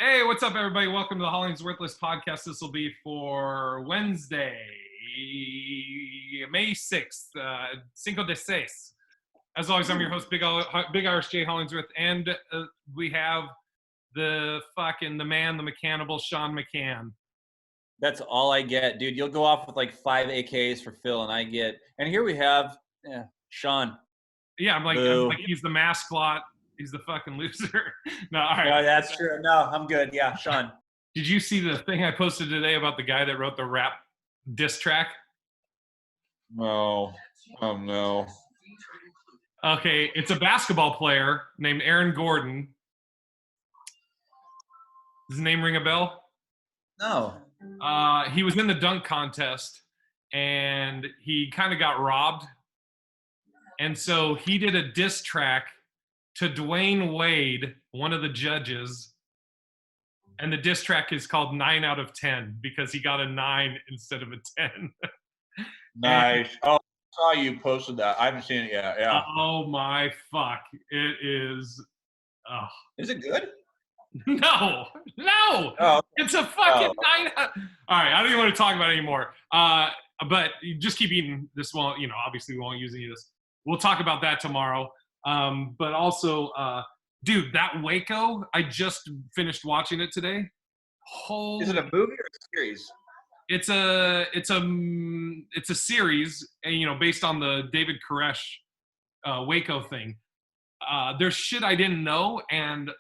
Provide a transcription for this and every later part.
Hey, what's up, everybody? Welcome to the HollingsWorthless podcast. This will be for Wednesday, May 6th, Cinco de Seis. As always, I'm your host, Big Irish J. Hollingsworth, and we have the man, the mechanable Sean McCann. That's all I get, dude. You'll go off with like 5 AKs for Phil, and here we have Sean. Yeah, I'm like he's the mascot. He's the fucking loser. No, all right. No, that's true. No, I'm good. Yeah, Sean. Did you see the thing I posted today about the guy that wrote the rap diss track? No. Oh, no. Okay, it's a basketball player named Aaron Gordon. Does his name ring a bell? No. He was in the dunk contest, and he kind of got robbed. And so he did a diss track to Dwayne Wade, one of the judges. And the diss track is called 9 out of 10 because he got a 9 instead of a 10. Nice. I saw you posted that. I haven't seen it yet. Yeah. Oh, my fuck. It is. Oh. Is it good? No. Oh. It's a fucking 9. All right, I don't even want to talk about it anymore. But you just keep eating. This won't, obviously we won't use any of this. We'll talk about that tomorrow. But also, dude, that Waco, I just finished watching it today. Is it a movie or a series? It's a series, based on the David Koresh Waco thing. There's shit I didn't know, and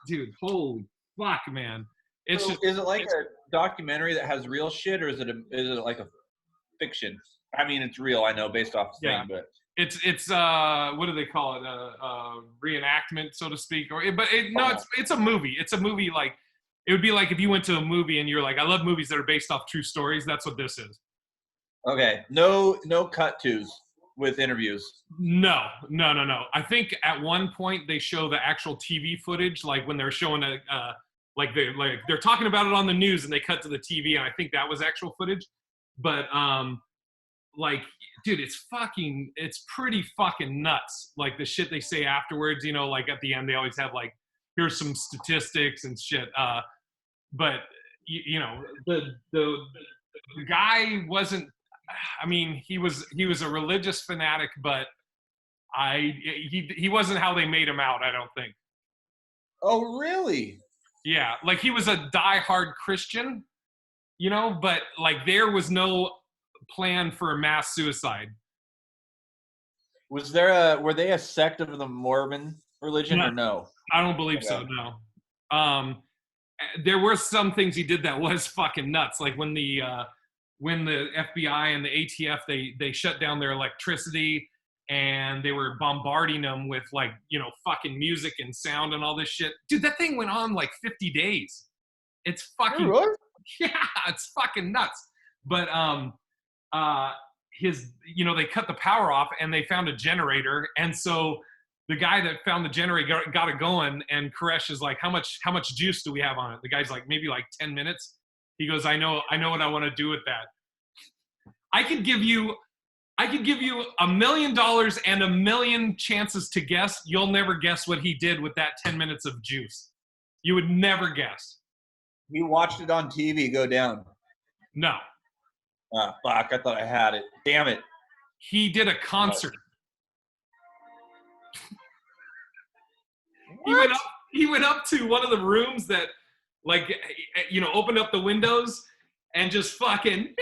dude, holy fuck, man! Is it like a documentary that has real shit, or is it like a fiction? I mean, it's real, I know, based off the thing, but it's what do they call it? Reenactment, so to speak, it's a movie. It's a movie like. It would be like if you went to a movie and you're like, I love movies that are based off true stories. That's what this is. Okay. No cut-tos with interviews. No. I think at one point they show the actual TV footage, like when they're showing they're talking about it on the news and they cut to the TV, and I think that was actual footage. But dude, it's pretty fucking nuts. Like the shit they say afterwards, like at the end they always have like, here's some statistics and shit. But the guy wasn't. I mean, he was a religious fanatic, but he wasn't how they made him out. I don't think. Oh, really? Yeah, like he was a diehard Christian, but like there was no plan for a mass suicide. Were they a sect of the Mormon religion or no? I don't believe so, no. There were some things he did that was fucking nuts. Like when the FBI and the ATF, they shut down their electricity and they were bombarding them with fucking music and sound and all this shit. Dude, that thing went on like 50 days. It's fucking, really? Yeah, it's fucking nuts. But they cut the power off and they found a generator. And so the guy that found the generator got it going, and Koresh is like, how much juice do we have on it? The guy's like, maybe like 10 minutes. He goes, I know what I want to do with that. I could give you $1 million and 1 million chances to guess. You'll never guess what he did with that 10 minutes of juice. You would never guess. You watched it on TV go down. No. Ah, fuck, I thought I had it. Damn it. He did a concert. He went up to one of the rooms that, opened up the windows and just fucking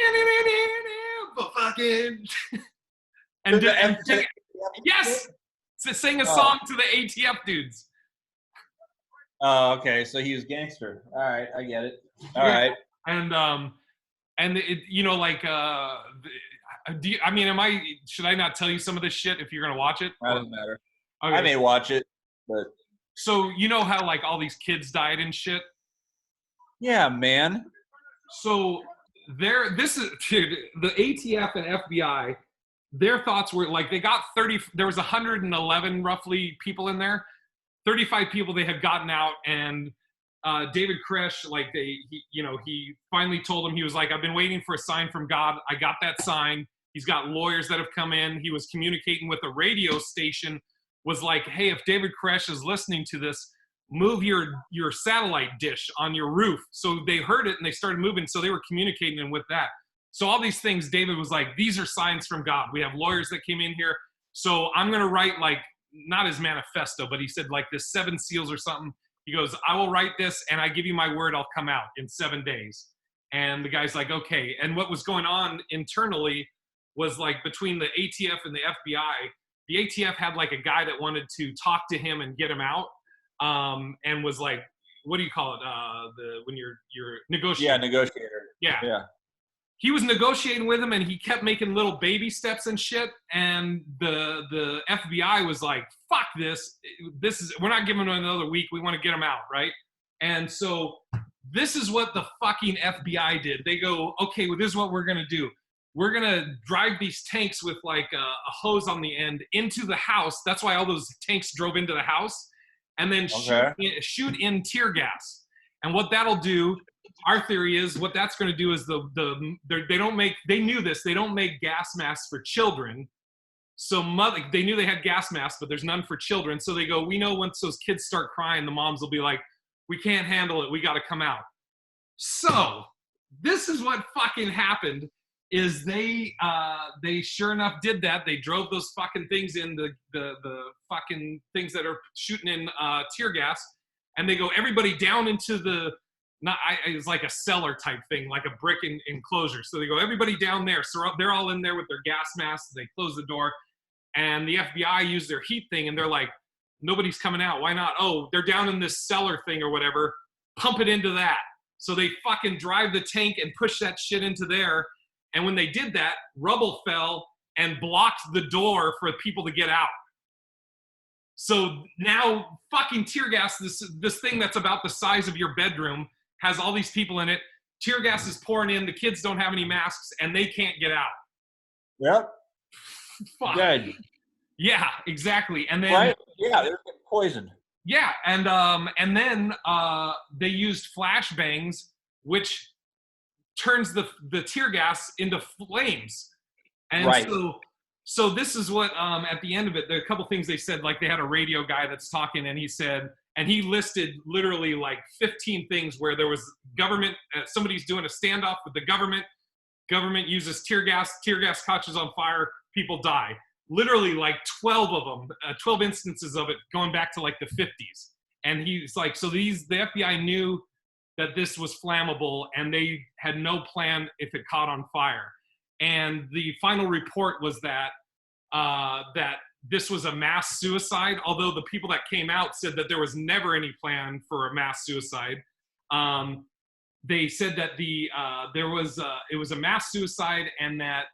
and yes, to sing a song to the ATF dudes. Oh, okay. So he was gangster. All right, I get it. All right. And it, should I not tell you some of this shit if you're gonna watch it? That doesn't matter. Okay. I may watch it, but. So how like all these kids died and shit? Yeah, man. So dude, the ATF and FBI, their thoughts were like they got 30. There was 111 roughly people in there. 35 people they had gotten out, and David Koresh, he finally told them, he was like, I've been waiting for a sign from God. I got that sign. He's got lawyers that have come in. He was communicating with a radio station. Was like, hey, if David Koresh is listening to this, move your satellite dish on your roof. So they heard it and they started moving. So they were communicating with that. So all these things, David was like, these are signs from God. We have lawyers that came in here. So I'm going to write like, not his manifesto, but he said like this 7 seals or something. He goes, I will write this and I give you my word, I'll come out in 7 days. And the guy's like, okay. And what was going on internally was like between the ATF and the FBI, the ATF had like a guy that wanted to talk to him and get him out. And was like, what do you call it? When you're negotiating. Yeah, negotiator. Yeah. He was negotiating with him and he kept making little baby steps and shit. And the FBI was like, fuck this. We're not giving him another week. We want to get him out, right? And so this is what the fucking FBI did. They go, okay, well, this is what we're going to do. We're going to drive these tanks with like a hose on the end into the house. That's why all those tanks drove into the house. And then shoot in tear gas. And what that'll do, our theory is what that's going to do is they knew this, they don't make gas masks for children. So they knew they had gas masks, but there's none for children. So they go, we know once those kids start crying, the moms will be like, we can't handle it, we got to come out. So this is what fucking happened. Is they sure enough did that. They drove those fucking things in, the fucking things that are shooting in tear gas, and they go, everybody down into it's like a cellar type thing, like a brick enclosure. So they go, everybody down there. So they're all in there with their gas masks. They close the door, and the FBI used their heat thing, and they're like, nobody's coming out. Why not? Oh, they're down in this cellar thing or whatever. Pump it into that. So they fucking drive the tank and push that shit into there. And when they did that, rubble fell and blocked the door for people to get out. So now fucking tear gas, this thing that's about the size of your bedroom, has all these people in it. Tear gas is pouring in. The kids don't have any masks, and they can't get out. Yep. Fuck. Good. Yeah, exactly. And then right? Yeah, they're getting poisoned. Yeah, and then they used flashbangs, which turns the tear gas into flames. And right. So this is what at the end of it, there are a couple things they said, like they had a radio guy that's talking, and he said, and he listed literally like 15 things where there was government, somebody's doing a standoff with the government uses tear gas catches on fire, people die. Literally like 12 of them, 12 instances of it going back to like the 50s. And he's like, so the FBI knew that this was flammable, and they had no plan if it caught on fire. And the final report was that that this was a mass suicide, although the people that came out said that there was never any plan for a mass suicide. They said that it was a mass suicide, and that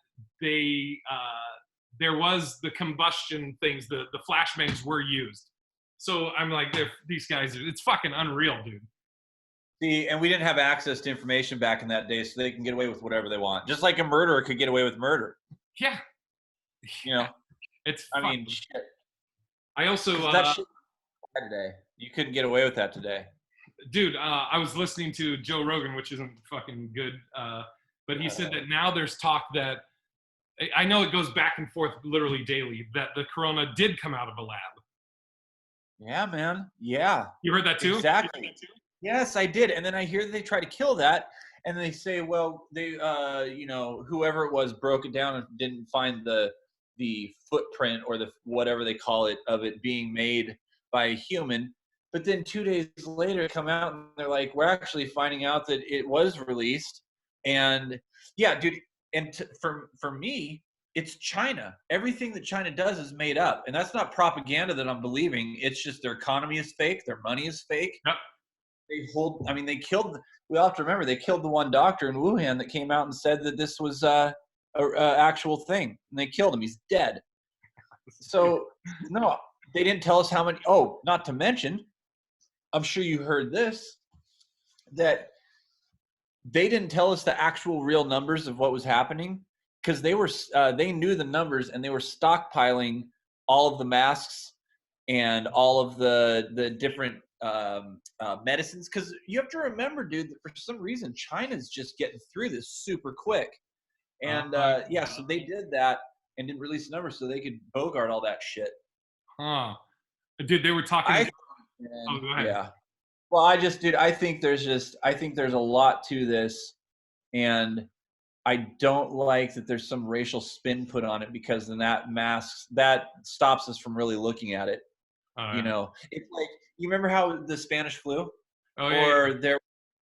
there was the combustion things, the flashbangs were used. So I'm like, these guys, it's fucking unreal, dude. See, and we didn't have access to information back in that day, so they can get away with whatever they want. Just like a murderer could get away with murder. Yeah. You know? I mean, shit. I also... that shit today. You couldn't get away with that today. Dude, I was listening to Joe Rogan, which isn't fucking good, but he said that now there's talk that, I know it goes back and forth literally daily, that the corona did come out of a lab. Yeah, man. Yeah. You heard that too? Exactly. Yes, I did. And then I hear that they try to kill that, and they say, well, they, whoever it was broke it down and didn't find the footprint or the whatever they call it of it being made by a human. But then 2 days later, come out and they're like, we're actually finding out that it was released. And yeah, dude. And for me, it's China. Everything that China does is made up, and that's not propaganda that I'm believing. It's just their economy is fake, their money is fake. Yep. They killed. We all have to remember they killed the one doctor in Wuhan that came out and said that this was a actual thing, and they killed him. He's dead. So no, they didn't tell us how many. Oh, not to mention, I'm sure you heard this, that they didn't tell us the actual real numbers of what was happening, because they knew the numbers, and they were stockpiling all of the masks and all of the different medicines. Because you have to remember, dude, that for some reason China's just getting through this super quick. And so they did that and didn't release the numbers so they could bogart all that shit. Dude, they were talking. Oh, And go ahead. yeah. Well, dude, I think there's a lot to this, and I don't like that there's some racial spin put on it, because then that stops us from really looking at it. Oh, yeah. It's like, you remember how the Spanish flu, Oh, yeah, yeah. or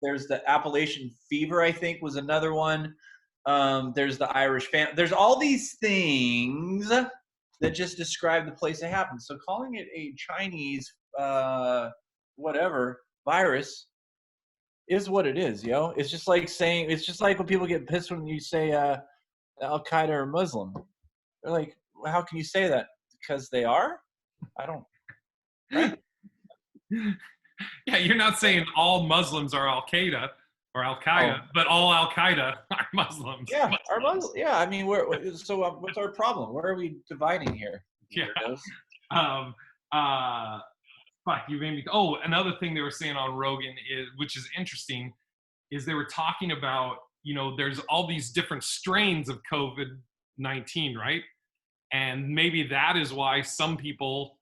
there's the Appalachian fever, I think, was another one. There's the Irish fan. There's all these things that just describe the place it happened. So calling it a Chinese whatever virus is what it is, yo. It's just like when people get pissed when you say Al Qaeda or Muslim. They're like, well, how can you say that? Because they are? I don't, right? Yeah, you're not saying all Muslims are Al Qaeda or Al Qaeda, Oh, but all Al Qaeda are Muslims. yeah, our Muslim. Yeah, I mean, so what's our problem? Where are we dividing here, Yeah. weirdos? Um, uh, Fuck, you made me. Oh, another thing they were saying on Rogan is, which is interesting, is they were talking about, there's all these different strains of COVID-19, right? And maybe that is why some people,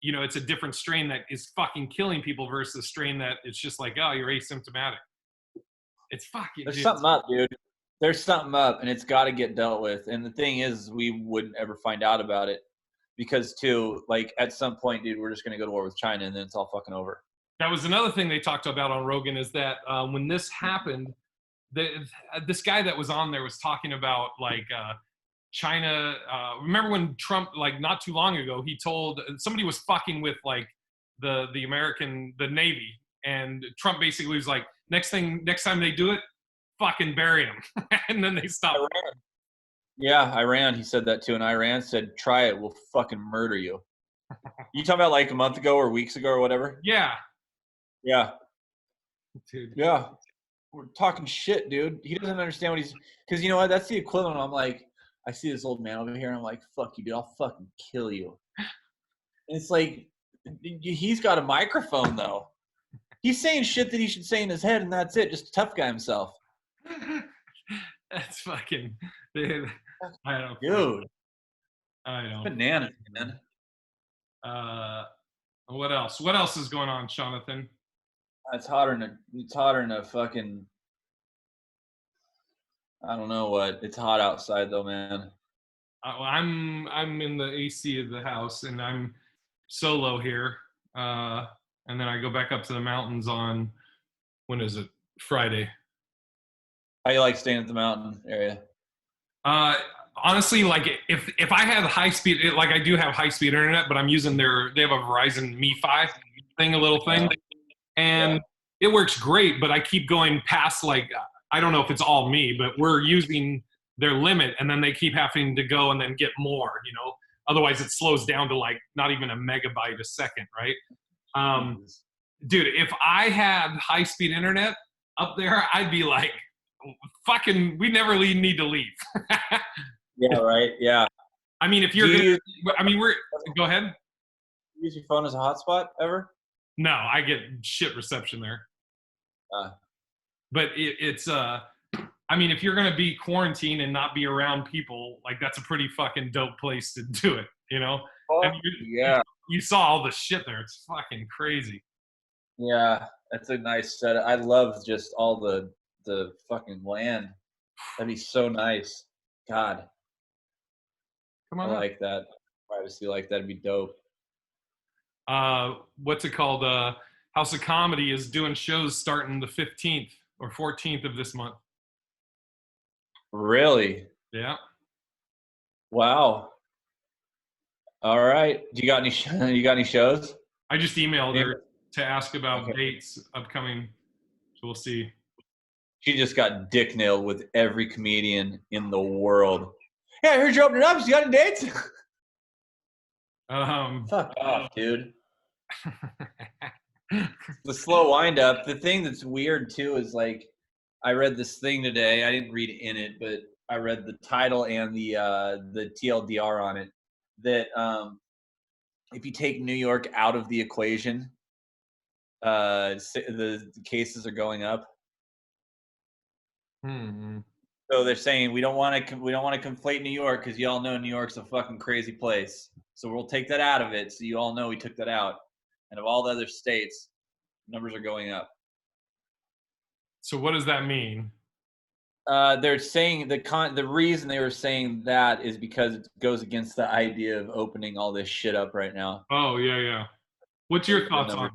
it's a different strain that is fucking killing people versus a strain that it's just like, oh, you're asymptomatic. It's fucking, There's dude. something up, dude. There's something up, and it's got to get dealt with. And the thing is, we wouldn't ever find out about it, because, too, like, at some point, dude, we're just gonna go to war with China, and then it's all fucking over. That was another thing they talked about on Rogan, is that when this happened, the, this guy that was on there was talking about like China. Remember when Trump, like not too long ago, he told somebody was fucking with like the the Navy, and Trump basically was like, next time they do it, fucking bury him, and then they stopped. Iran. Yeah, Iran. He said that too, and Iran said, "Try it, we'll fucking murder you." You talking about like a month ago or weeks ago or whatever? Yeah, Yeah, dude. yeah. We're talking shit, dude. He doesn't understand what he's, because you know what? That's the equivalent. I'm like, I see this old man over here, and I'm like, fuck you, dude. I'll fucking kill you. And it's like, he's got a microphone though. He's saying shit that he should say in his head, and that's it. Just a tough guy himself. That's fucking, dude. I don't. Dude, I don't. bananas, man. Uh, what else? What else is going on, Jonathan? It's hotter than a fucking, I don't know what. It's hot outside though, man. I'm in the AC of the house, and I'm solo here. And then I go back up to the mountains on, when is it? Friday. How you like staying at the mountain area? Uh, Honestly, like if I had high speed, like I do have high speed internet, but I'm using they have a Verizon Mi-Fi thing, a little thing, Yeah. and it works great. But I keep going past, like, I don't know if it's all me, but we're using their limit, and then they keep having to go and then get more. Otherwise it slows down to like not even a megabyte a second, right? Dude, if I had high speed internet up there, I'd be like, fucking, we never need to leave. Yeah, right. Yeah. I mean, if Do you're you gonna, I mean, go ahead. use your phone as a hotspot ever? No, I get shit reception there. Uh, But it's I mean, if you're gonna be quarantined and not be around people, like that's a pretty fucking dope place to do it, And yeah. you saw all the shit there. It's fucking crazy. Yeah. That's a nice set. I love just all the fucking land. That'd be so nice. God, Come I on up. like that. Privacy like that'd be dope. What's it called? House of Comedy is doing shows starting the 15th or 14th of this month. Really? Yeah. Wow. All right. Do you got any you got any shows? I just emailed Any- her to ask about Okay. dates upcoming. So we'll see. She just got dick nailed with every comedian in the world. Yeah, I heard you opening up. You got any dates? Fuck off, dude. The slow wind up. The thing that's weird too is like, I read this thing today. I didn't read in it, but I read the title and the TLDR on it. That if you take New York out of the equation, the cases are going up. Hmm. So they're saying we don't want to conflate New York, because you all know New York's a fucking crazy place. So we'll take that out of it. So you all know we took that out. and of all the other states, numbers are going up. So what does that mean? They're saying the reason they were saying that is because it goes against the idea of opening all this shit up right now. Oh, yeah. What's your thoughts on it?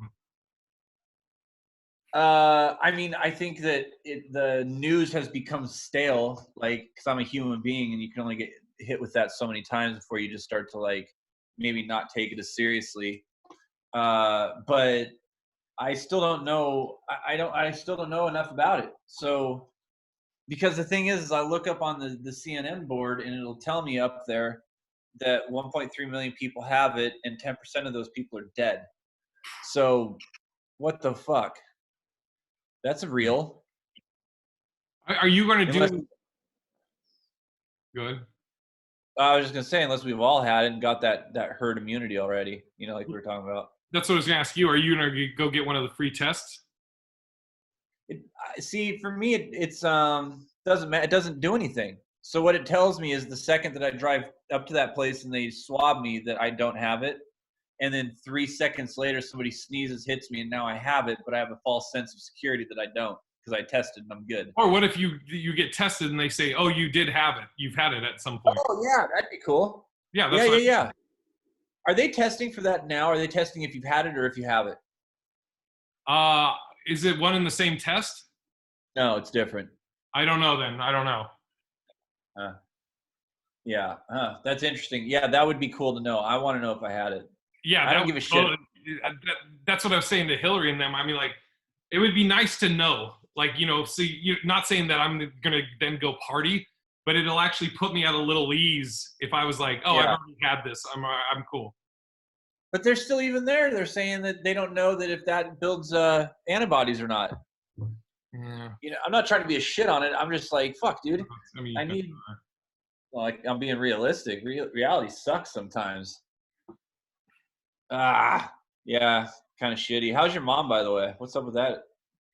I mean, I think that the news has become stale, like, because I'm a human being and you can only get hit with that so many times before you just start to, like, maybe not take it as seriously. But I still don't know. I still don't know enough about it. So, because the thing is I look up on the CNN board and it'll tell me up there that 1.3 million people have it and 10% of those people are dead. So, what the fuck? That's real. Are you going to Unless, do good? I was just gonna say, unless we've all had it and got that herd immunity already, like we were talking about. That's what I was going to ask you. Are you going to go get one of the free tests? See, for me, it's doesn't matter. It doesn't do anything. So what it tells me is the second that I drive up to that place and they swab me that I don't have it, and then 3 seconds later somebody sneezes, hits me, and now I have it, but I have a false sense of security that I don't because I tested and I'm good. Or what if you get tested and they say, oh, you did have it. You've had it at some point. Oh, yeah, that'd be cool. Yeah, that's yeah. Are they testing for that now? Are they testing if you've had it or if you have it? Is it one in the same test? No, it's different. I don't know then. I don't know. Yeah, that's interesting. Yeah, that would be cool to know. I want to know if I had it. Yeah, I don't give a shit. That's what I was saying to Hillary and them. I mean, like, it would be nice to know. Like, so you're not saying that I'm going to then go party, but it'll actually put me at a little ease if I was like, oh, yeah. I've already had this. I'm cool. But they're still even there. They're saying that they don't know that if that builds antibodies or not. Yeah. I'm not trying to be a shit on it. I'm just like, fuck, dude. I need. Like, I'm being realistic. Reality sucks sometimes. Yeah, kind of shitty. How's your mom, by the way? What's up with that?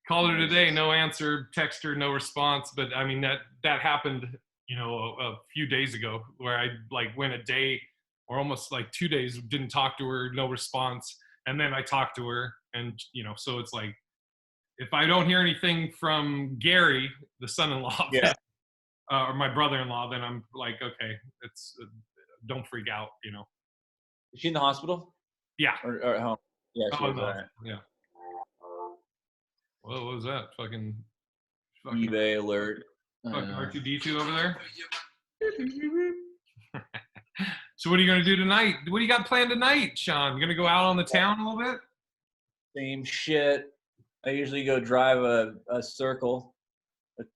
Called her today, no answer. Text her, no response. But I mean, that happened, a few days ago, where I went a day or almost 2 days, didn't talk to her, no response, and then I talked to her, and so it's like, if I don't hear anything from Gary, the son-in-law, yeah. Or my brother-in-law, then I'm like, okay, it's don't freak out, Is she in the hospital? Yeah. Or at home? Yeah, she is. No. Right. Yeah. What was that? Fucking eBay alert. Fucking R2D2 over there. So what are you gonna do tonight? What do you got planned tonight, Sean? You gonna go out on the town a little bit? Same shit. I usually go drive a circle,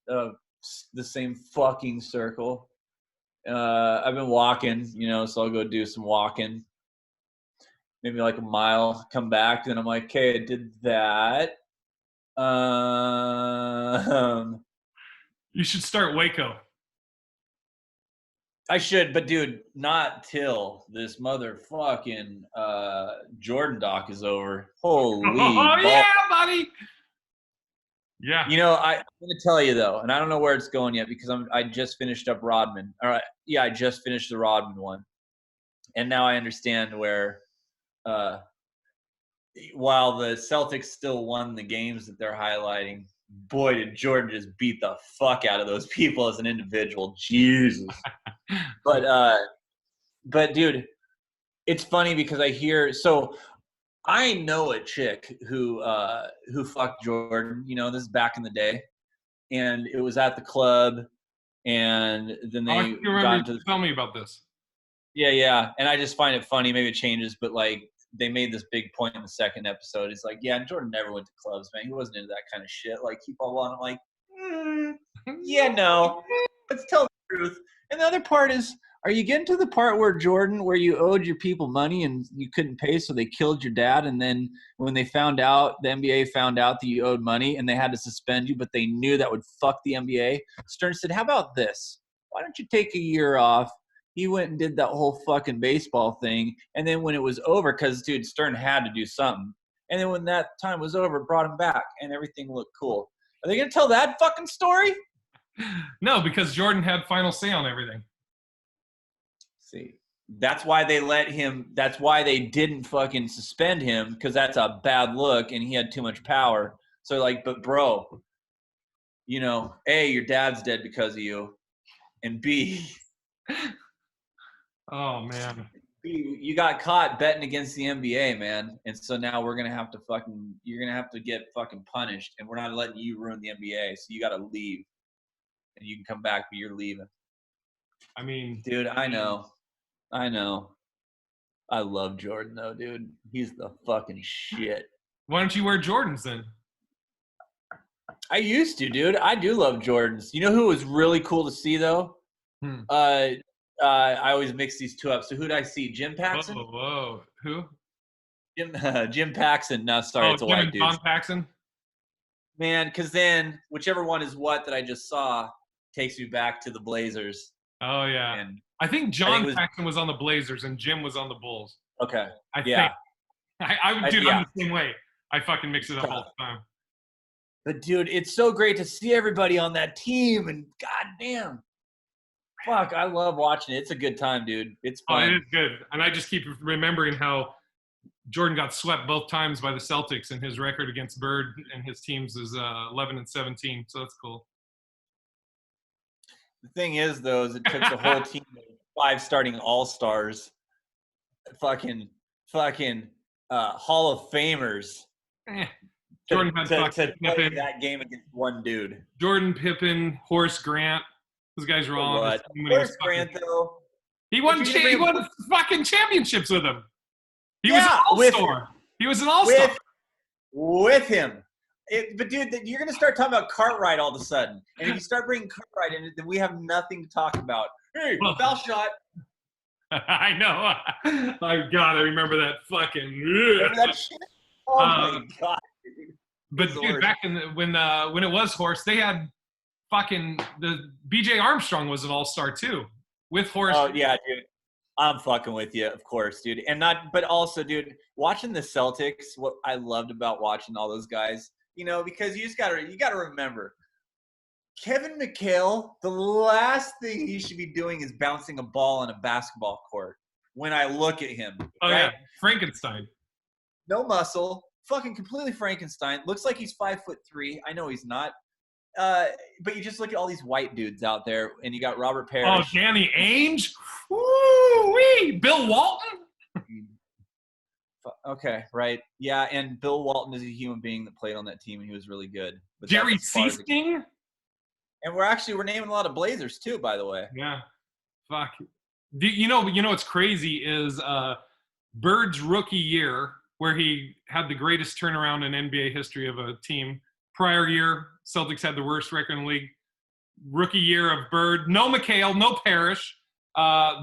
the same fucking circle. I've been walking, so I'll go do some walking. Maybe like a mile, come back, then I'm like, okay, I did that. You should start Waco. I should, but dude, not till this motherfucking Jordan Doc is over. Holy yeah, buddy. Yeah. I'm gonna tell you though, and I don't know where it's going yet because I just finished up Rodman. All right, yeah, I just finished the Rodman one, and now I understand where, while the Celtics still won the games that they're highlighting, boy, did Jordan just beat the fuck out of those people as an individual. Jesus. But dude, it's funny because I know a chick who fucked Jordan, this is back in the day, and it was at the club, and then they got into tell me about this. Yeah, and I just find it funny. Maybe it changes, but they made this big point in the second episode. It's like, yeah, Jordan never went to clubs, man. He wasn't into that kind of shit. Keep on. I'm like, yeah, no. Let's tell the truth. And the other part is, are you getting to the part where you owed your people money and you couldn't pay, so they killed your dad? And then when they found out, the NBA found out that you owed money and they had to suspend you, but they knew that would fuck the NBA. Stern said, how about this? Why don't you take a year off? He went and did that whole fucking baseball thing. And then when it was over, because, dude, Stern had to do something. And then when that time was over, brought him back and everything looked cool. Are they going to tell that fucking story? No, because Jordan had final say on everything. See, That's why they let him. That's why they didn't fucking suspend him, because that's a bad look, and he had too much power. So like, but bro, A, your dad's dead because of you, and B, Oh man. you got caught betting against the NBA, man, and so now you're gonna have to get fucking punished, and we're not letting you ruin the NBA, so you got to leave, and you can come back, but you're leaving. I mean, dude, I know. I love Jordan though, dude. He's the fucking shit. why don't you wear Jordans then? I used to, dude. I do love Jordans. You know who was really cool to see though? I always mix these two up. So who did I see? Jim Paxson? Whoa. Who? Jim Paxson. No, sorry, it's a Jim white and dude. John Paxson? Man, because then whichever one is what that I just saw takes me back to the Blazers. Oh yeah. And I think John Paxson was on the Blazers and Jim was on the Bulls. Okay. I think. I'm the same way. I fucking mix it up all the time. But dude, it's so great to see everybody on that team, and goddamn, fuck, I love watching it. It's a good time, dude. It's fun. Oh, it is good. And I just keep remembering how Jordan got swept both times by the Celtics, and his record against Bird and his teams is 11-17. So that's cool. The thing is, though, is it took the whole team of 5 starting all-stars, fucking Hall of Famers. Jordan had to play that game against one dude. Jordan, Pippen, Horace Grant. Those guys were all on his team. Horace Grant, though. He won fucking championships with him. He was an all-star. He was an all-star. With him. But, dude, you're going to start talking about Cartwright all of a sudden. And if you start bringing Cartwright in, then we have nothing to talk about. Hey, foul shot. I know. I remember that fucking. Remember that shit? Oh, my God. But, dude, back in when it was Horace, they had fucking the B.J. Armstrong was an all-star, too, with Horace. Oh, yeah, dude. I'm fucking with you, of course, dude. But also, dude, watching the Celtics, what I loved about watching all those guys, because you gotta remember, Kevin McHale, the last thing he should be doing is bouncing a ball on a basketball court. When I look at him, oh right? Yeah, Frankenstein, no muscle, fucking completely Frankenstein. Looks like he's 5'3". I know he's not. But you just look at all these white dudes out there, and you got Robert Parrish. Oh, Danny Ainge. Woo-wee! Bill Walton. Okay, right. Yeah, and Bill Walton is a human being that played on that team, and he was really good. But Jerry Seasting. And we're naming a lot of Blazers too, by the way. Yeah. Fuck. You know what's crazy is Bird's rookie year, where he had the greatest turnaround in NBA history of a team. Prior year, Celtics had the worst record in the league. Rookie year of Bird, no McHale, no Parrish,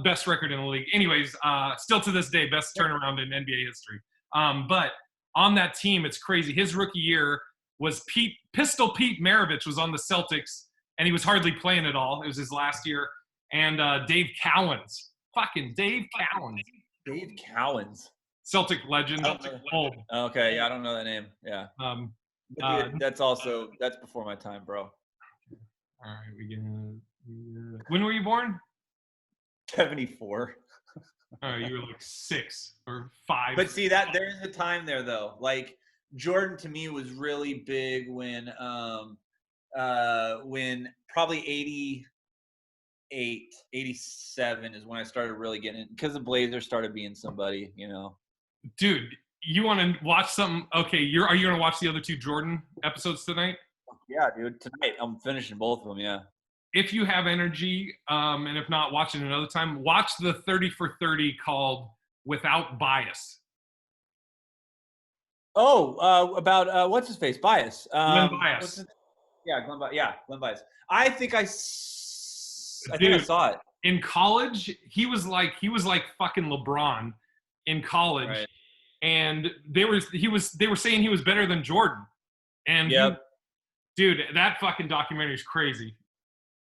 best record in the league. Anyways, still to this day, best turnaround in NBA history. But on that team, it's crazy. His rookie year was Pistol Pete Maravich was on the Celtics, and he was hardly playing at all. It was his last year. And Dave Cowens. Fucking Dave Cowens. Dave Cowens. Celtic legend. Old. Okay, yeah, I don't know that name. Yeah. But dude, that's before my time, bro. All right, when were you born? 74. All right, you were like 6 or 5. But see, that there is a time there though. Like Jordan to me was really big when probably 88, 87 is when I started really getting it, because the Blazers started being somebody, Dude, you want to watch something? Okay, are you going to watch the other 2 Jordan episodes tonight? Yeah, dude. Tonight I'm finishing both of them. Yeah. If you have energy, and if not, watch it another time. Watch the 30 for 30 called "Without Bias." Oh, about what's his face? Bias. Glenn Bias. Glenn Bias. I think I saw it in college. He was like fucking LeBron in college. Right. And they were saying he was better than Jordan. And yep. Dude, that fucking documentary is crazy.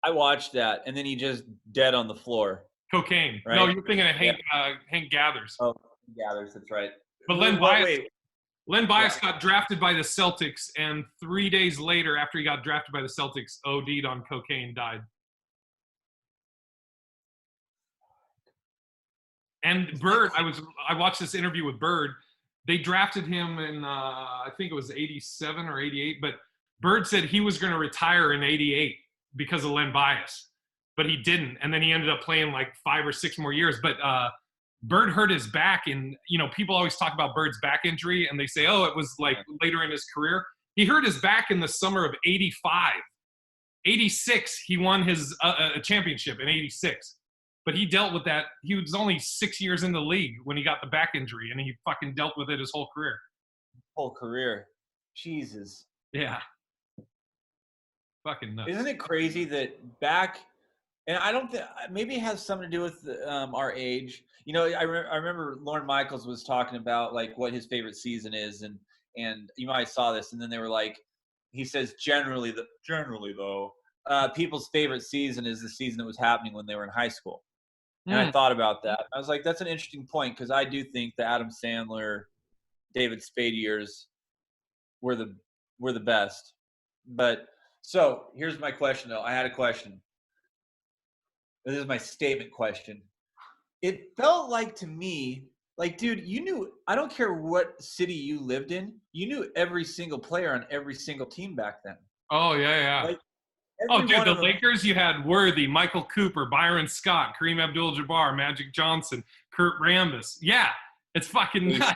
I watched that, and then he just dead on the floor. Cocaine. Right? No, you're thinking of Hank Gathers. Oh, Gathers, that's right. But Len Bias got drafted by the Celtics, and 3 days later, after he got drafted by the Celtics, OD'd on cocaine, died. And Bird, I watched this interview with Bird. They drafted him in I think it was 87 or 88, but Bird said he was going to retire in 88 because of Len Bias, but he didn't, and then he ended up playing like 5 or 6 more years. But Bird hurt his back, and people always talk about Bird's back injury, and they say, oh, it was like later in his career. He hurt his back in the summer of 85. 86, he won his a championship in 86. But he dealt with that. He was only 6 years in the league when he got the back injury, and he fucking dealt with it his whole career. Whole career. Jesus. Yeah. Fucking nuts. Isn't it crazy that back, and I don't think, maybe it has something to do with our age. I remember Lorne Michaels was talking about like what his favorite season is, and you might have saw this, and then they were like, he says generally though, people's favorite season is the season that was happening when they were in high school. And I thought about that. I was like, that's an interesting point, because I do think the Adam Sandler, David Spade years were the best. But so here's my question, though. I had a question. This is my statement question. It felt like to me, like, dude, you knew, I don't care what city you lived in, you knew every single player on every single team back then. Oh, yeah. Like, oh, dude, the Lakers, you had Worthy, Michael Cooper, Byron Scott, Kareem Abdul-Jabbar, Magic Johnson, Kurt Rambis. Yeah, it's fucking nuts.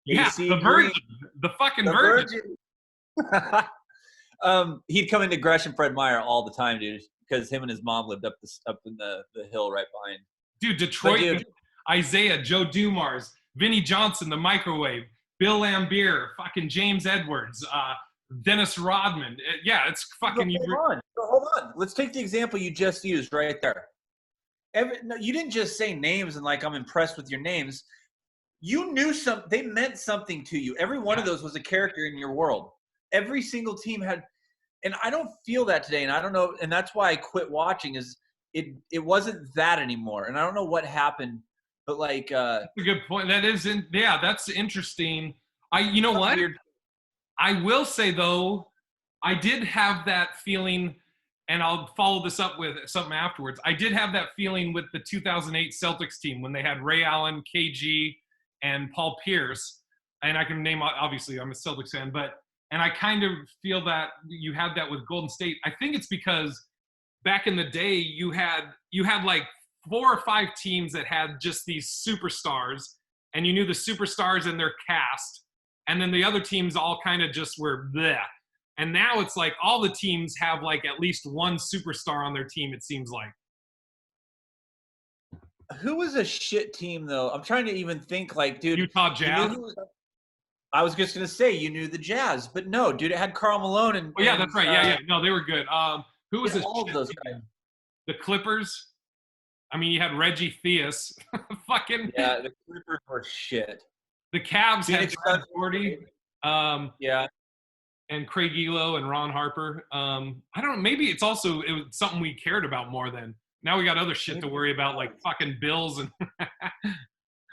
Yeah, the virgin. The fucking virgin. He'd come into Gresham Fred Meyer all the time, dude, because him and his mom lived up in the hill right behind. Dude, Detroit, Isaiah, Joe Dumars, Vinnie Johnson, the microwave, Bill Lambier, fucking James Edwards, Dennis Rodman. Yeah, it's fucking. Hold on. Let's take the example you just used right there. No, you didn't just say names and like I'm impressed with your names. You knew they meant something to you. Every one of those was a character in your world. Every single team had, and I don't feel that today. And I don't know, and that's why I quit watching. Is it wasn't that anymore, and I don't know what happened. But like, that's a good point. That's interesting. You know what? Weird. I will say, though, I did have that feeling, and I'll follow this up with something afterwards. I did have that feeling with the 2008 Celtics team when they had Ray Allen, KG, and Paul Pierce. And I can name, obviously, I'm a Celtics fan, and I kind of feel that you had that with Golden State. I think it's because back in the day, you had like 4 or 5 teams that had just these superstars, and you knew the superstars and their cast. And then the other teams all kind of just were bleh. And now it's like all the teams have like at least one superstar on their team, it seems like. Who was a shit team, though? I'm trying to even think, like, dude. Utah Jazz? I was just going to say you knew the Jazz. But no, dude, it had Karl Malone. And yeah, that's right. Yeah. No, they were good. Who was this? All of those guys. The Clippers? I mean, you had Reggie Theus. Fucking. Yeah, the Clippers were shit. The Cavs had Brad Gordy, yeah, and Craig Elo and Ron Harper. I don't know. Maybe it was something we cared about more than. Now we got other shit to worry about, like fucking bills and. I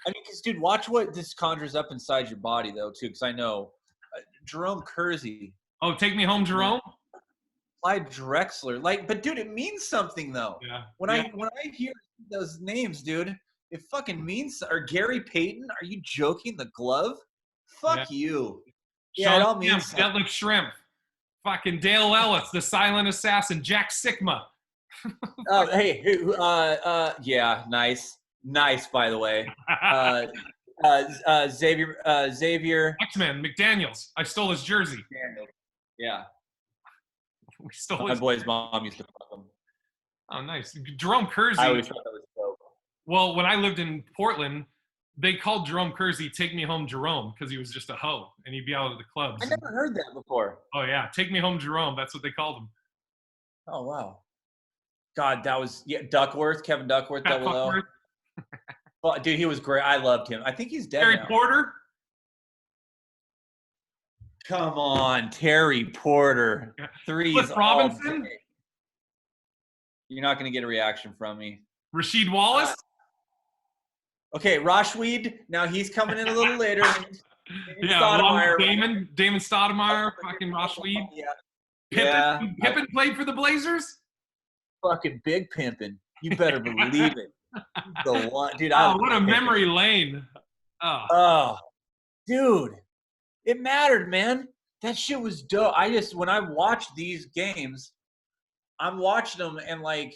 mean, because dude, watch what this conjures up inside your body, though, too. Because I know Jerome Kersey. Oh, take me home, Jerome. Clyde Drexler, but dude, it means something though. Yeah. When I hear those names, dude. It fucking means, or Gary Payton? Are you joking? The glove? Fuck you. Yeah, it all means Deadlift Shrimp. Fucking Dale Ellis, the silent assassin. Jack Sigma. Oh, hey, yeah, nice, by the way. Xavier. X-Men, McDaniels. I stole his jersey. Yeah. We stole My boy's mom used to fuck him. Oh, nice. Jerome Kersey. I always thought that was dope. Well, when I lived in Portland, they called Jerome Kersey "Take Me Home, Jerome" because he was just a hoe and he'd be out at the clubs. I never heard that before. Oh yeah, "Take Me Home, Jerome." That's what they called him. Oh wow, God, that was Duckworth, Kevin Duckworth, double O. Well, dude, he was great. I loved him. I think he's dead Terry now. Porter. Come on, Terry Porter. Threes. Cliff Robinson. You're not going to get a reaction from me. Rasheed Wallace. Okay, Rashweed. Now he's coming in a little later. Damon Stoudemire, fucking Rashweed. Yeah. Pippen played for the Blazers. Fucking big pimpin'. You better believe it. The one, dude. I Oh, love what a him. memory lane. Oh, Oh, dude, it mattered, man. That shit was dope. When I watch these games, I'm watching them and like,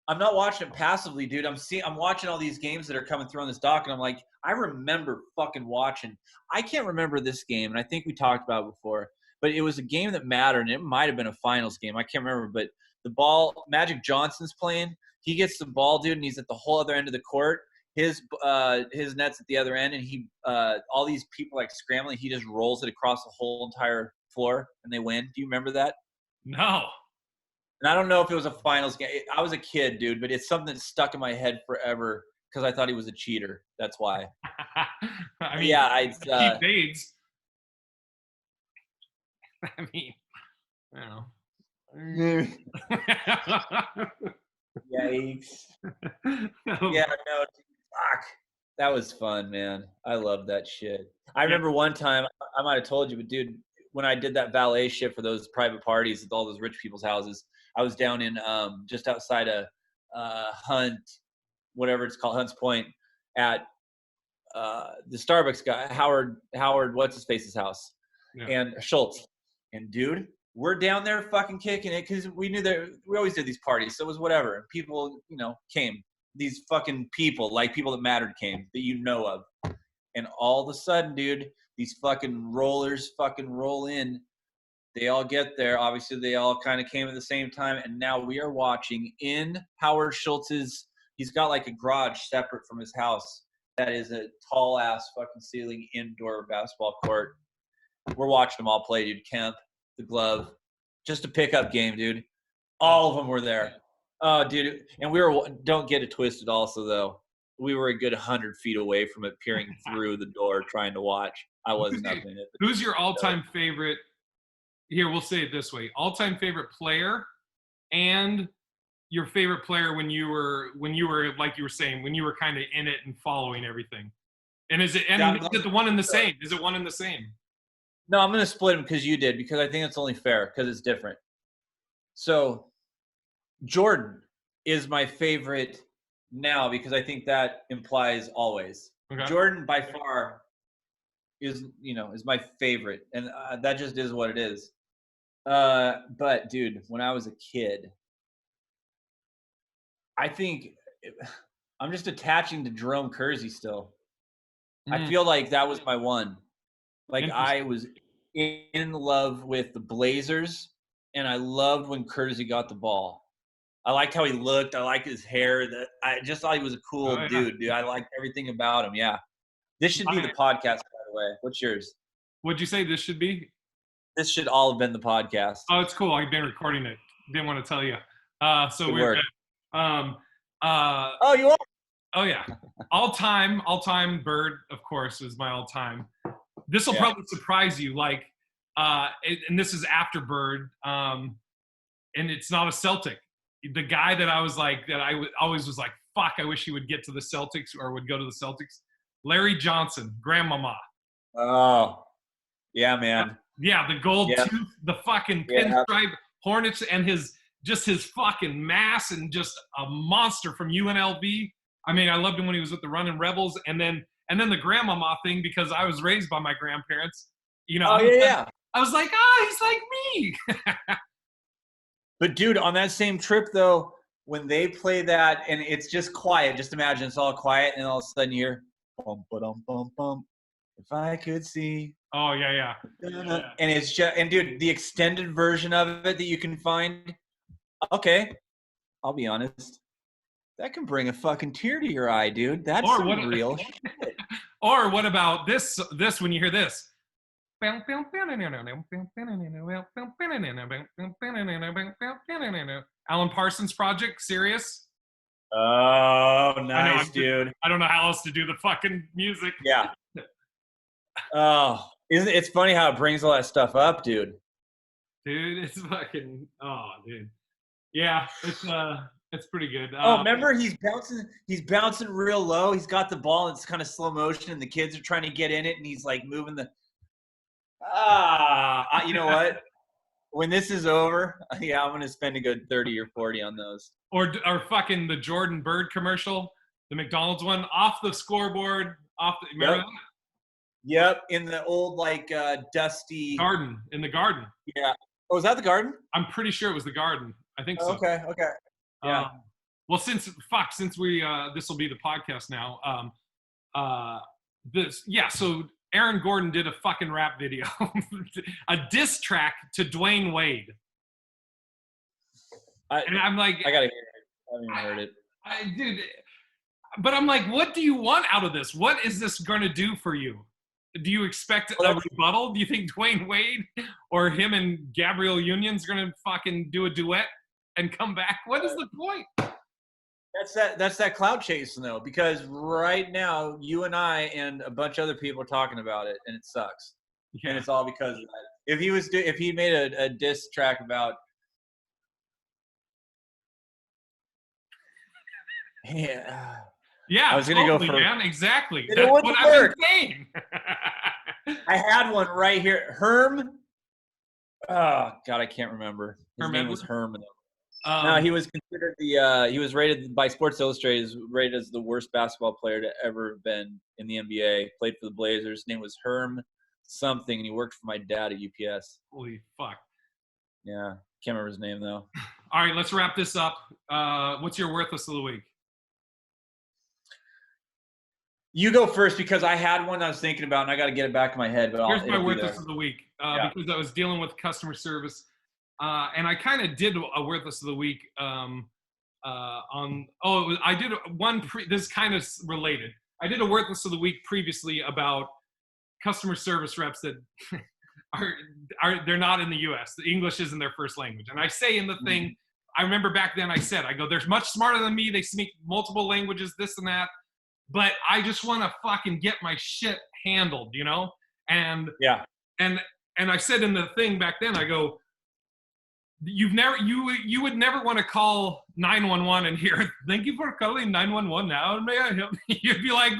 I'm not watching them passively, dude. I'm watching all these games that are coming through on this dock, and I'm like, I remember fucking watching. I can't remember this game, and I think we talked about it before, but it was a game that mattered, and it might have been a finals game. I can't remember, but the ball, Magic Johnson's playing. He gets the ball, dude, and he's at the whole other end of the court. His net's at the other end, and he all these people like scrambling. He just rolls it across the whole entire floor, and they win. Do you remember that? no. And I don't know if it was a finals game. I was a kid, dude, but it's something that stuck in my head forever because I thought he was a cheater. That's why. I mean, Yeah, he fades. I mean, I don't know. Yikes. Yeah, no, fuck. That was fun, man. I love that shit. I remember one time, I might have told you, but dude, when I did that valet shit for those private parties at all those rich people's houses, I was down in just outside of Hunt, whatever it's called, Hunt's Point, at the Starbucks guy, Howard, what's his face's house, and Schultz. And dude, we're down there fucking kicking it because we knew that we always did these parties, so it was whatever. People, came. These fucking people, like people that mattered, came that you know of. And all of a sudden, dude, these fucking rollers fucking roll in. They all get there. Obviously, they all kind of came at the same time. And now we are watching in Howard Schultz's. He's got like a garage separate from his house that is a tall ass fucking ceiling indoor basketball court. We're watching them all play, dude. Kemp, the glove, just a pickup game, dude. All of them were there. Oh, dude. And don't get it twisted also, though. We were a good 100 feet away from it, peering through the door, trying to watch. I wasn't up in it. Who's your all-time favorite? Here, we'll say it this way: all-time favorite player, and your favorite player when you were like you were saying, when you were kind of in it and following everything. And is it the one and the same? Is it one and the same? No, I'm gonna split them because you did, because I think it's only fair because it's different. So Jordan is my favorite now because I think that implies always. Okay. Jordan by far is my favorite, and that just is what it is. But dude, when I was a kid, I think I'm just attaching to Jerome Kersey still. I feel like that was my one. Like I was in love with the Blazers, and I loved when Kersey got the ball. I liked how he looked. I liked his hair. I just thought he was a cool dude. I liked everything about him. Yeah. This should be the podcast, by the way. What's yours? What'd you say this should be? This should all have been the podcast. Oh, it's cool. I've been recording it. Didn't want to tell you. So we're good. Oh, you are? Oh, yeah. All-time Bird, of course, is my all-time. This will probably surprise you. Like, and this is after Bird, and it's not a Celtic. The guy that I was like, that I always was like, fuck, I wish he would get to the Celtics or would go to the Celtics. Larry Johnson, Grandmama. Oh, yeah, man. Yeah, the gold tooth, the fucking pinstripe Hornets, and his fucking mass, and just a monster from UNLV. I mean, I loved him when he was with the Running Rebels, and then the Grandmama thing, because I was raised by my grandparents. I was like, he's like me. But dude, on that same trip though, when they play that and it's just quiet, just imagine it's all quiet, and all of a sudden you hear bum bum bum bum. If I could see. Oh yeah. And it's just, and dude, the extended version of it that you can find. Okay, I'll be honest. That can bring a fucking tear to your eye, dude. That's real shit. Or what about this when you hear this? Alan Parsons Project, serious? Oh, nice, dude. I don't know how else to do the fucking music. Yeah. Oh, it's funny how it brings all that stuff up, dude. Dude, it's fucking, dude. Yeah, it's pretty good. Remember he's bouncing real low. He's got the ball. It's kind of slow motion, and the kids are trying to get in it, and he's like moving the. You know what? when this is over, yeah, I'm gonna spend a good 30 or 40 on those. Or fucking the Jordan Bird commercial, the McDonald's one, off the scoreboard, remember that? Yep, in the old dusty Garden, in the garden. Yeah. Oh, was that the garden? I'm pretty sure it was the garden. I think so. Okay. Yeah. Well, since we this will be the podcast now. So Aaron Gordon did a fucking rap video, a diss track to Dwayne Wade. And I'm like, I gotta hear it. I haven't even heard it. Dude, but I'm like, what do you want out of this? What is this gonna do for you? Do you expect a rebuttal? Do you think Dwayne Wade or him and Gabrielle Union's gonna fucking do a duet and come back? What is the point? That's that cloud chasing though, because right now you and I and a bunch of other people are talking about it, and it sucks. Yeah. And it's all because of that. If he made a diss track about, yeah, I was gonna go for man, exactly. That's what I've been saying. I had one right here. Herm. Oh God, I can't remember. His name was Herm. No, he was considered he was rated by Sports Illustrated as the worst basketball player to ever have been in the NBA. Played for the Blazers. His name was Herm something, and he worked for my dad at UPS. Holy fuck. Yeah, can't remember his name though. All right, let's wrap this up. What's your worthless of the week? You go first because I had one I was thinking about, and I got to get it back in my head. But here's my worthless of the week because I was dealing with customer service. And I kind of did a worthless of the week I did one this is kind of related. I did a worthless of the week previously about customer service reps that they're not in the US. The English isn't their first language. And I say in the thing, I remember back then I go, they're much smarter than me. They speak multiple languages, this and that. But I just want to fucking get my shit handled, you know? And yeah. And I said in the thing back then, I go, you would never want to call 911 and hear, thank you for calling 911 now. May I help you? You'd be like,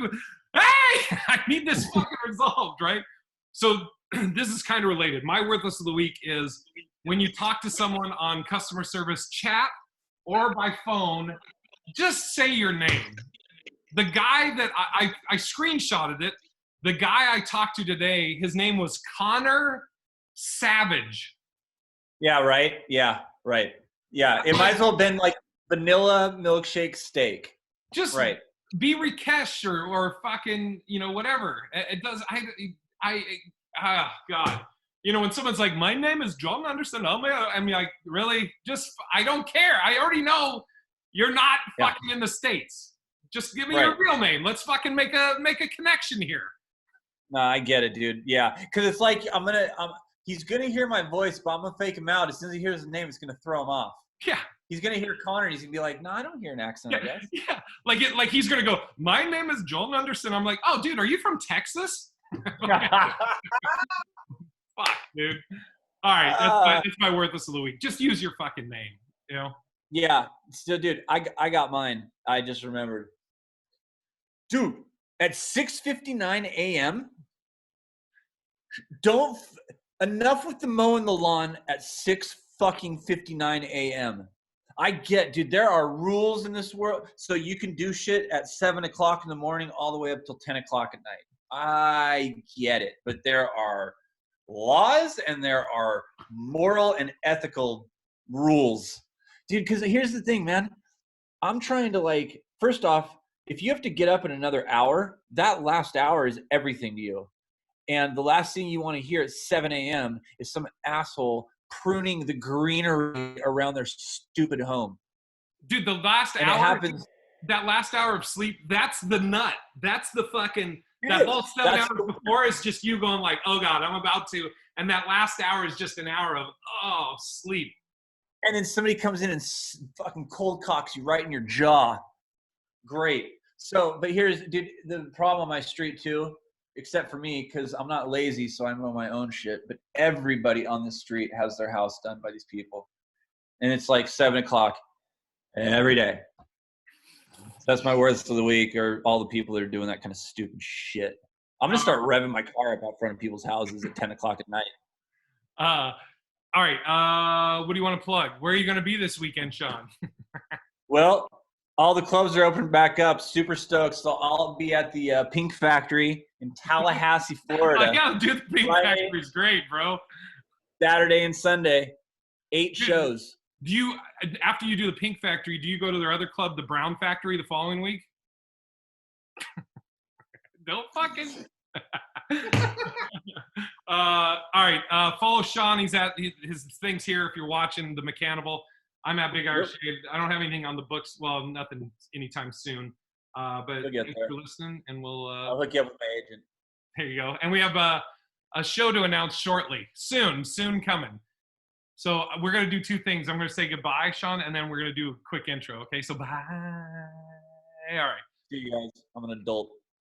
hey, I need this fucking resolved, right? So this is kind of related. My worthless of the week is when you talk to someone on customer service chat or by phone, just say your name. The guy that I screenshotted it, the guy I talked to today, his name was Connor Savage. Yeah, right. Yeah, right. Yeah, it might as well have been like vanilla milkshake steak. Just right. Be Rikesh or fucking, whatever. It does. God. When someone's like, my name is John Anderson. I mean, like, really? Just, I don't care. I already know you're not fucking in the States. Just give me your real name. Let's fucking make a connection here. No, I get it, dude. Yeah, because it's like he's gonna hear my voice, but I'm gonna fake him out. As soon as he hears his name, it's gonna throw him off. Yeah. He's gonna hear Connor, and he's gonna be like, "No, I don't hear an accent." Yeah, I guess. Yeah. Like he's gonna go, my name is John Anderson. I'm like, oh, dude, are you from Texas? Fuck, dude. All right, that's my worthless of the week. Just use your fucking name, Yeah. So, dude, I got mine. I just remembered. Dude, at 6:59 a.m. Enough with the mowing the lawn at 6:59 a.m. I get, dude, there are rules in this world. So you can do shit at 7 o'clock in the morning all the way up till 10 o'clock at night. I get it. But there are laws and there are moral and ethical rules. Dude, because here's the thing, man. I'm trying to first off, if you have to get up in another hour, that last hour is everything to you. And the last thing you want to hear at 7 a.m. is some asshole pruning the greenery around their stupid home. Dude, the last hour, that last hour of sleep, that's the nut. That's the fucking, that whole 7 hours before is just you going like, oh God, I'm about to. And that last hour is just an hour of, sleep. And then somebody comes in and fucking cold cocks you right in your jaw. Great. So, but here's, dude, the problem on my street too, except for me, because I'm not lazy, so I mow my own shit. But everybody on the street has their house done by these people. And it's like 7 o'clock every day. That's my worst of the week, or all the people that are doing that kind of stupid shit. I'm going to start revving my car up out front of people's houses at 10 o'clock at night. All right. What do you want to plug? Where are you going to be this weekend, Sean? Well, all the clubs are open back up. Super stoked. So I'll be at the Pink Factory in Tallahassee, Florida. Yeah, dude, the Pink Factory is great, bro. Saturday and Sunday, 8 shows. Do you, after you do the Pink Factory, do you go to their other club, the Brown Factory, the following week? Don't fucking. All right. Follow Sean. He's at his things here. If you're watching the Mechanical, I'm at Big Irish Shade. I don't have anything on the books. Well, nothing anytime soon. But thanks for listening, and we'll. I'll hook you up with my agent. There you go. And we have a show to announce shortly. Soon coming. So we're gonna do 2 things. I'm gonna say goodbye, Sean, and then we're gonna do a quick intro. Okay. So bye. All right. See you guys. I'm an adult.